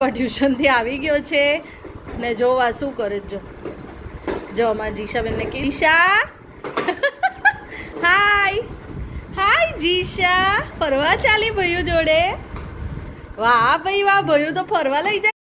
ટ્યુશનથી આવી ગયો છે ને જો આ શું કરે જો અમારા જીશાબેનને કે જીશા હાય હાય જીશા ફરવા ચાલી ભયું જોડે વાહ ભાઈ વાહ ભયું તો ફરવા લઈ જાય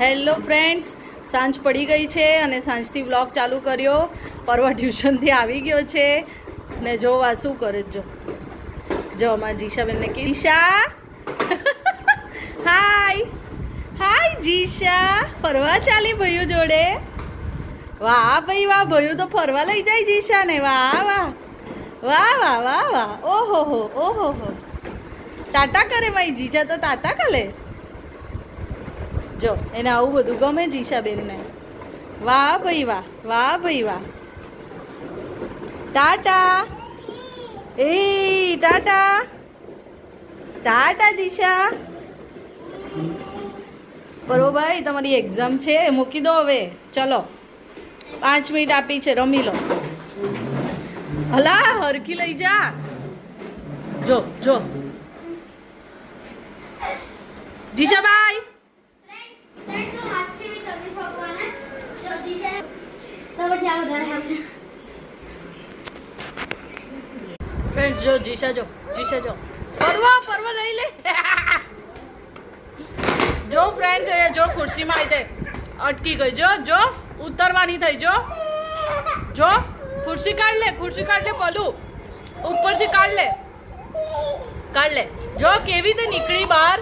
હેલો ફ્રેન્ડ્સ સાંજ પડી ગઈ છે અને સાંજથી વ્લોગ ચાલુ કર્યો પરવા ટ્યુશનથી આવી ગયો છે ને જો આ શું કરે જો અમારા જીશાબેનને કે જીશા હાય હાય જીશા ફરવા ચાલી ભયું જોડે વાહ ભાઈ વાહ ભયું તો ફરવા લઈ જાય જીશા ને વાહ વાહ વાહ વાહ વાહ વાહ ઓહો ટાટા કરે મારી જીજા તો ટાટા કરે જો એને આવું બધું ગમે જીશાબેનને વાહ ભાઈ વાહ વાહ ભાઈ વાહ ટાટા એ ટાટા ટાટા જીશા બરોબર ભાઈ તમારી એક્ઝામ છે મૂકી દો હવે ચલો 5 મિનિટ આપી છે રમી લો હલા હરખી લઈ જા જો જીશાભાઈ ફ્રેન્ડ્સ જો જીશા જો ફરવા લઈ લે જો ફ્રેન્ડ્સ એ જો ખુરશીમાં આવી અટકી ગઈ જો ઉતરવાની થઈ જો ખુરશી કાઢ લે પલું ઉપરથી કાઢ લે જો કેવી રીતે નીકળી બહાર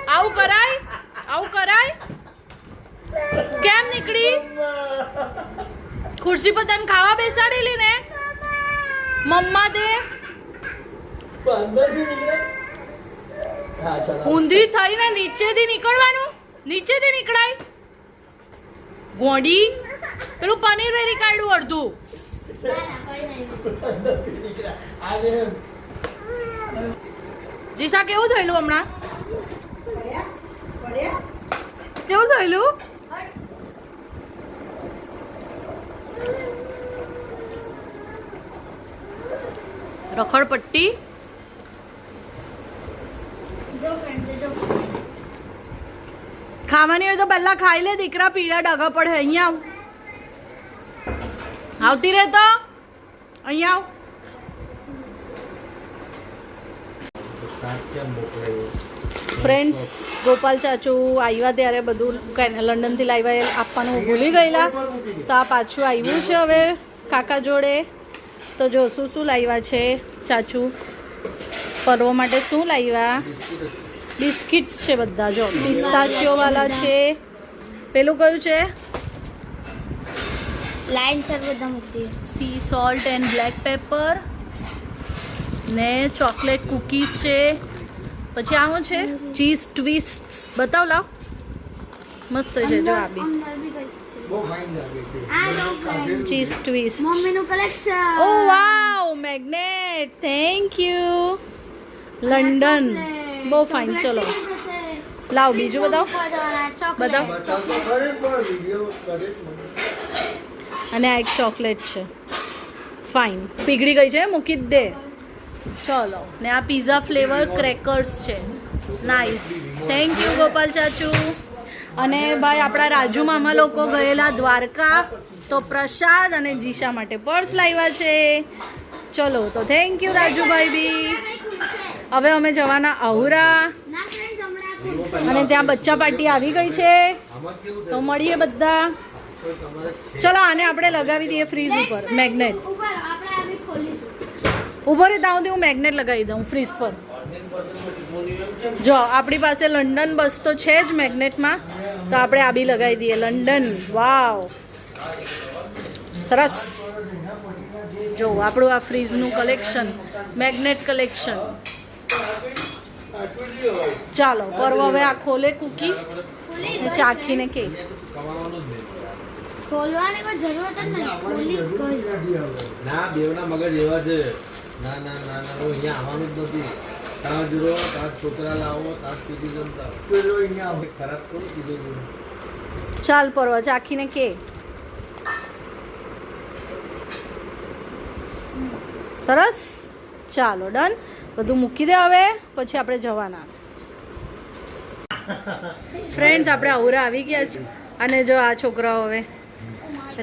આવું કરાય કેમ નીકળી ખુરશી પર તને ખાવા બેસાડેલી ને મમ્મા દે ઊંધી થઈને નીચેથી નીકળાય ગોડી પેલું પનીર વેરી કાઢ્યું અડધું જીશા કેવું થયેલું હમણાં કેવું થયેલું રખડપટ્ટી ખાવાની હોય તો પહેલા ખાઈ લે દીકરા પીળા ડાઘા પડે અહીંયા આવતી રહે તો અહીંયા ફ્રેન્ડ્સ ગોપાલ ચાચુ આવ્યા ત્યારે બધું લંડનથી લાવ્યા આપવાનું ભૂલી ગયેલા તો આ પાછું આવ્યું છે હવે કાકા જોડે તો જો શું લાવ્યા છે ચાચુ ફરવા માટે શું લાવ્યા બિસ્કિટ્સ છે બધા જો પિસ્તાચિયો વાળા છે પેલું કયું છે લાઈન સર બધા મૂકી C salt and black paper ને ચોકલેટ કૂકીઝ છે પછી આવું છે ચીઝ ટ્વિસ્ટ બતાવ લાવ મસ્ત છે જો આ બી ચીઝ ટ્વિસ્ટ મમ્મીનું collection oh wow magnet thank you London બહુ ફાઇન ચલો લાવ બીજું બતાવ અને આ એક ચોકલેટ છે ફાઇન પીગળી ગઈ છે મૂકી જ દે ચલો ને આ પીઝા ફ્લેવર ક્રેકર્સ છે નાઇસ થેન્ક યુ ગોપાલ ચાચુ અને ભાઈ આપણા રાજુ મામા લોકો ગયેલા દ્વારકા તો પ્રસાદ અને જીશા માટે પર્સ લાવ્યા છે ચલો તો થેન્ક યુ રાજુભાઈ બી હવે અમે જવાના આહુરા અને ત્યાં બચ્ચા પાર્ટી આવી ગઈ છે તો મળીએ બધા ચલો આને આપણે લગાવી દઈએ ફ્રીજ ઉપર મેગ્નેટ ઉભો રહે ત્યાં હું મેગ્નેટ લગાવી દઉં ફ્રીજ પર જો આપણી પાસે લંડન બસ તો છે જ મેગ્નેટમાં તો આપણે આ બી લગાવી દઈએ લંડન વાવ સરસ જો આપણું આ ફ્રીજનું કલેક્શન મેગ્નેટ કલેક્શન ચાલો પરવો હવે આ ખોલે કૂકી ચાખીને કે ખોલવાની કોઈ જરૂરત જ નહીં ખોલી જ ગઈ ના બેવના મગજ એવા છે ના અહીંયા આવવાનું જ નથી તાર જુરો તાર છોકરા લાવો તાર સિટીઝન પેલો અહીંયા ખરાબ કરું કીધું ચાલ પરવા ચાખીને કે સરસ, ચાલો ડન. બધું મૂકી દે હવે, પછી આપણે જવાના. ફ્રેન્ડ્સ, આપણે અવરા આવી ગયા છે અને જો આ છોકરાઓ હવે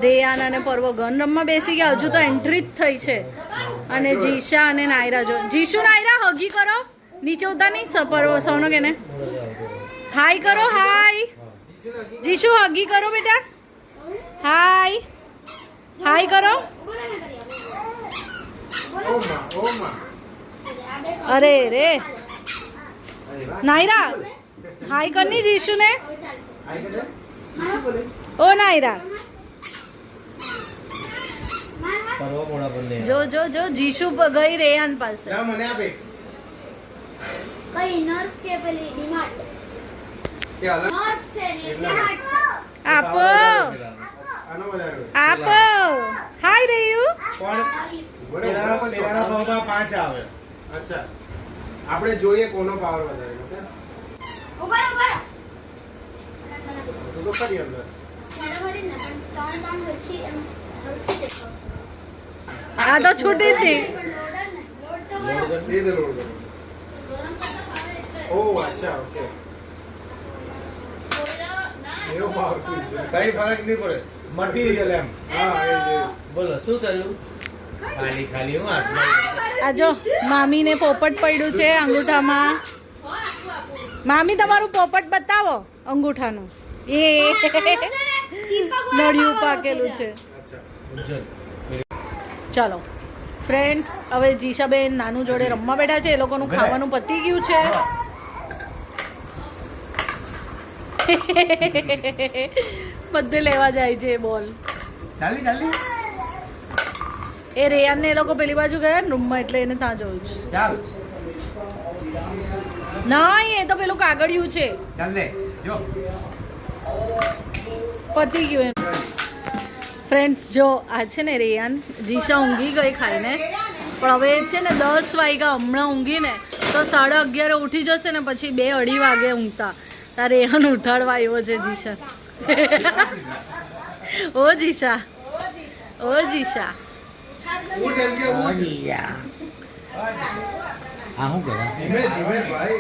રેયાન અને પર્વ ગન રમવા બેસી ગયા. હજુ તો એન્ટ્રી જ થઈ છે. અને જીશા અને નાયરા જો. જીશુ નાયરા હગી કરો, નીચે ઉતાર નહીં. પર્વ સૌનો કે ને હાય કરો. હાય જીશુ, હગી કરો બેટા. હાય હાય કરો. અરે રે નાયરા, હાય કરની જીશુ ને. ઓ નાયરા, પરવા મોડા પર નહીં. જો જો જો જીશુ ગઈ રેયાન પાસે. મને આપે કઈ નર્ફ કે પેલી ડીમાર્ટ કે અલગ નર્ફ છે ડીમાર્ટ આપો આનો વધારે આપો. હાય રેયુ. મેરાના ભાવમાં 5 આવે. અચ્છા આપણે જોઈએ કોનો પાવર વધારે ઓકે ઉભા ઉભા તો કરી અંદર છેડો ભરી ને પણ ત્રણ હરખી એમ હરખી દેખો. આ તો છૂટી હતી. લોડ તો કરો. એ દે લોડ કરો ગરમ કરતા ફાવે એટલે ઓહ અચ્છા ઓકે એવો પાવરફુલ છે કઈ ફરક નહીં પડે. મટીરિયલ એમ. હા એ જે બોલો શું થયું? ખાલી ખાલી હું હાથમાં. આ જો મામીને પોપટ પડ્યું છે અંગૂઠામાં. મામી તમારું પોપટ બતાવો અંગૂઠાનું. એ નળિયું પાકેલું છે. અચ્છા ઉજ્જવલ. ચાલો ફ્રેન્ડ્સ, હવે જીશાબેન નાનું જોડે રમવા બેઠા છે. એ લોકોનું ખાવાનું પતી ગયું છે. બધે લેવા જાય છે બોલ. ચાલી ચાલી એ રેયાન ને એ લોકો પેલી બાજુ ગયા ને રૂમમાં, એટલે એને ત્યાં જવું છે. ચાલ નહીં, એ તો પેલું કાગળિયું છે. ચાલ લે જો. પતી ગયું એનું. ફ્રેન્ડ્સ જો આ છે ને રેયાન, જીશા ઊંઘી ગઈ ખાઈને, પણ હવે છે ને 10 વાગ્યા હમણાં ઊંઘીને તો 11:30 ઉઠી જશે ને પછી 2-2:30 વાગે ઊંઘતા. તારે રેયાન ઉઠાડવા આવ્યો છે જીશા. ઓ જીશા, ઓ જીશા. હું ટેલ કે હું આ હું કરે? ધીમે ધીમે ભાઈ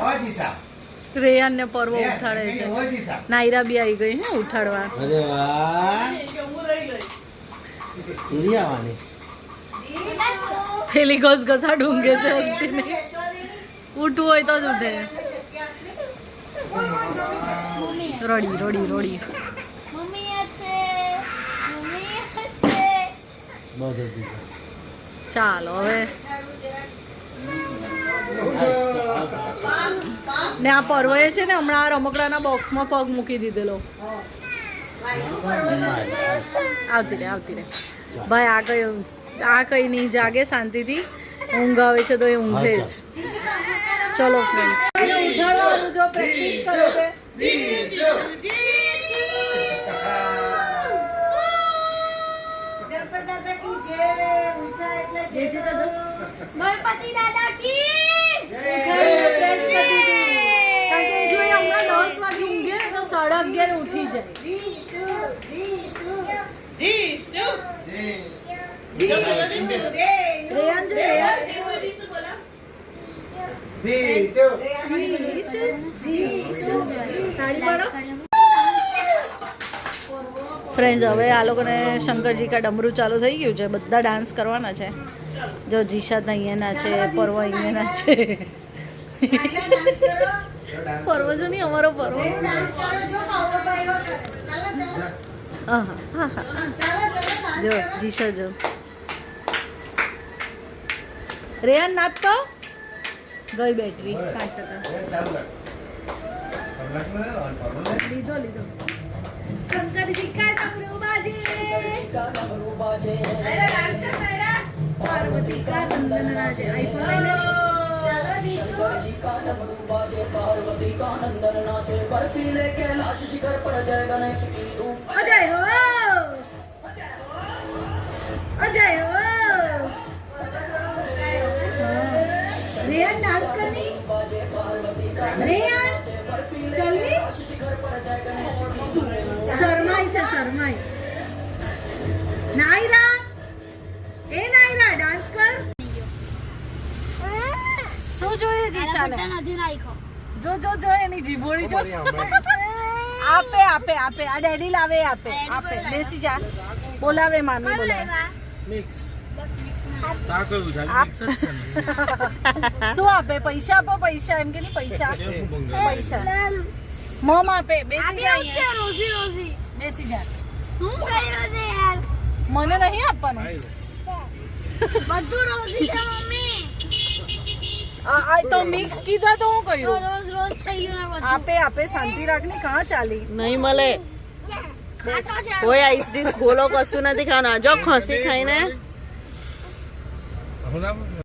ઓ જીસા. રેયાન ને પર્વ ઉઠાડે છે. ઓ જીસા. નાયરા બી આવી ગઈ હે ઉઠાડવા. અરે વાહ. ઈરી આવવાની. પેલી ઘસઘસા ઢૂંઘે છે હસતીને. ઉઠવું હોય તો જ ઉઠે. રડી રડી રડી. મમ્મી આ છે મમ્મી આ છે. બહુ જલ્દી. ચાલો હવે. ને આ પર્વએ છે ને હમણાં આ રમકડાના બોક્સમાં પગ મૂકી દીધેલો. આવતી રે આવતી રે. ભાઈ આ કઈ નહીં જાગે શાંતિથી. ઊંઘ આવે છે તો એ ઊંઘે જ. ચલો ફ્રેન્ડ, ઉઠાડવાનું જો પ્રેક્ટિસ કરો કે ગણપતિ દાદા કી કારણ કે જો એ હમણાં 10 વાગે ઊંઘે ને તો 11:30 ઉઠી જાય. રેયાન જો રેયાન ફ્રેન્ડ્સ, હવે આ લોકોને શંકરજી કા ડમરું ચાલુ થઈ ગયું છે. બધા ડાન્સ કરવાના છે. જો જીશા તો અહીંયાના છે, પર્વ અહીંયાના છે. પર્વ જો નહીં, અમારો પર્વ. જો જીશા જો. રેયાન નાચ તો ગઈ બેટરી 5%. લીધો લીધો. શંકરજી કા ડમरू બાજે, પાર્વતી કા નંદન નાચે. આઈફોન લઈ લે. અજય હો, અજય હો. રેયાન ડાન્સ કરની. રેયાન ચલની. શરમાઈ છે શરમાઈ. નાઈ આને નથી નાખ્યો. જો જો જો એની જીભોડી જો અમારી હમણાં. આપે આપે આપે આ ડેડી લાવે આપે આપે બેસી જા બોલાવે મામી કોણ બોલાવે લાવ્યા? મિક્સ બસ mix ના. તા કયું છે આપ. મિક્સ જ છે ને શું આપે પૈસા આપો પૈસા એમ કે નહીં પૈસા કેવું બંગાળ? પૈસા મમ આપે આ બેસી બી જા આવું છે, અહીંયા. Rosy rosy. બેસી જા હું કર્યું છે યાર? મને નહીં આપવાનું આઈ લો. બધું રોઝી છે મમ્મી. આ તો મિક્સ કીધા તો હું તો કહ્યું રોજ રોજ થઈ ગયું ને બધું. આપે આપે શાંતિ રાખને કાં ચાલી નહીં મળે ખાતો છે. કોઈ આઈસ ડીશ ખોલો કશું નથી ખાના જો ખસી ખાઈને હમણાં